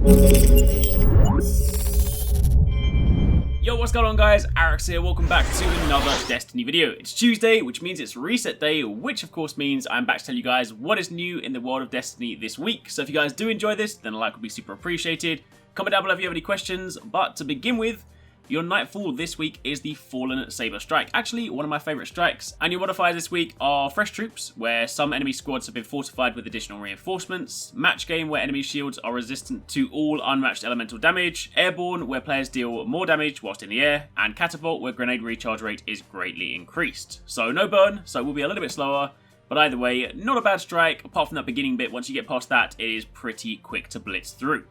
Yo, what's going on guys? HyperX here, welcome back to another Destiny video. It's Tuesday, which means it's reset day, which of course means I'm back to tell you guys what is new in the world of Destiny this week. So if you guys do enjoy this, then a like would be super appreciated. Comment down below if you have any questions, but to begin with, your Nightfall this week is the Fallen Saber Strike. Actually, one of my favourite strikes. And your modifiers this week are Fresh Troops, where some enemy squads have been fortified with additional reinforcements. Match Game, where enemy shields are resistant to all unmatched elemental damage. Airborne, where players deal more damage whilst in the air. And Catapult, where grenade recharge rate is greatly increased. So no burn, so it will be a little bit slower. But either way, not a bad strike. Apart from that beginning bit, once you get past that, it is pretty quick to blitz through.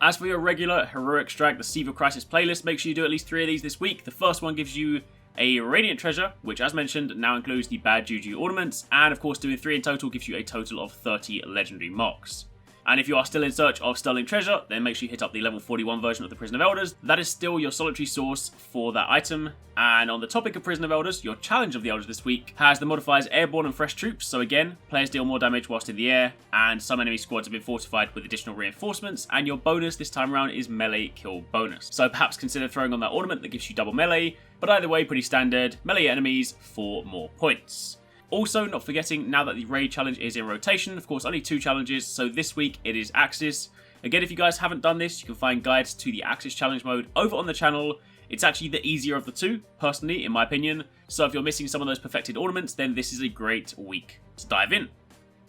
As for your regular heroic strike, the Sieve of Crisis playlist, make sure you do at least 3 of these this week. The first one gives you a Radiant Treasure, which as mentioned now includes the Bad Juju ornaments, and of course doing 3 in total gives you a total of 30 legendary marks. And if you are still in search of Sterling Treasure, then make sure you hit up the level 41 version of the Prison of Elders. That is still your solitary source for that item. And on the topic of Prison of Elders, your Challenge of the Elders this week has the modifiers Airborne and Fresh Troops. So again, players deal more damage whilst in the air, and some enemy squads have been fortified with additional reinforcements, and your bonus this time around is melee kill bonus. So perhaps consider throwing on that ornament that gives you double melee, but either way, pretty standard, melee enemies for more points. Also, not forgetting, now that the raid challenge is in rotation, of course only 2 challenges, so this week it is Axis. Again, if you guys haven't done this, you can find guides to the Axis challenge mode over on the channel. It's actually the easier of the 2, personally, in my opinion, so if you're missing some of those perfected ornaments, then this is a great week to dive in.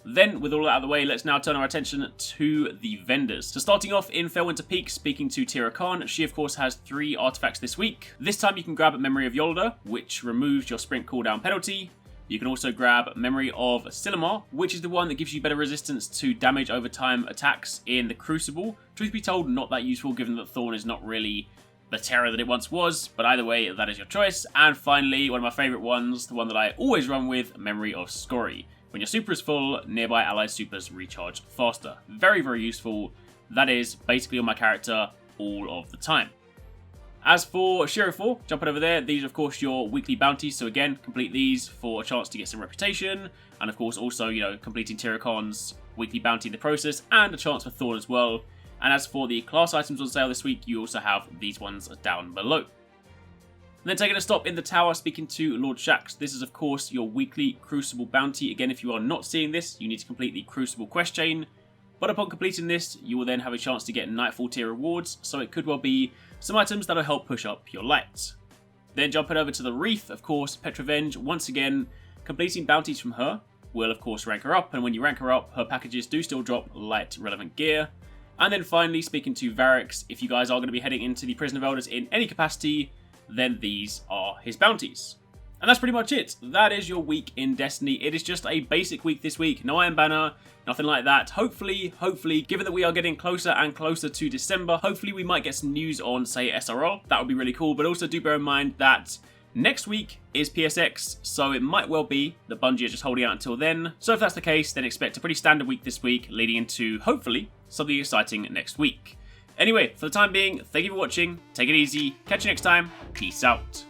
Then, with all that out of the way, let's now turn our attention to the vendors. So starting off in Fairwinter Peak, speaking to Tira Khan, she of course has 3 artifacts this week. This time you can grab Memory of Yolda, which removes your sprint cooldown penalty. You can also grab Memory of Silumar, which is the one that gives you better resistance to damage over time attacks in the Crucible. Truth be told, not that useful given that Thorn is not really the terror that it once was, but either way, that is your choice. And finally, one of my favourite ones, the one that I always run with, Memory of Scori. When your super is full, nearby allied supers recharge faster. Very, very useful. That is basically on my character all of the time. As for Shiro 4, jumping over there, these are of course your weekly bounties, so again, complete these for a chance to get some reputation, and of course also, completing Tira Khan's weekly bounty in the process, and a chance for Thorn as well. And as for the class items on sale this week, you also have these ones down below. And then taking a stop in the tower, speaking to Lord Shaxx, this is of course your weekly Crucible bounty. Again, if you are not seeing this, you need to complete the Crucible quest chain. But upon completing this, you will then have a chance to get Nightfall tier rewards, so it could well be some items that'll help push up your light. Then jumping over to the Wreath, of course, Petrovenge, once again, completing bounties from her will of course rank her up, and when you rank her up, her packages do still drop light relevant gear. And then finally, speaking to Varix, if you guys are going to be heading into the Prison of Elders in any capacity, then these are his bounties. And that's pretty much it. That is your week in Destiny. It is just a basic week this week. No Iron Banner, nothing like that. Hopefully, given that we are getting closer and closer to December, hopefully we might get some news on, say, SRL. That would be really cool. But also do bear in mind that next week is PSX, so it might well be that Bungie are just holding out until then. So if that's the case, then expect a pretty standard week this week, leading into, hopefully, something exciting next week. Anyway, for the time being, thank you for watching. Take it easy. Catch you next time. Peace out.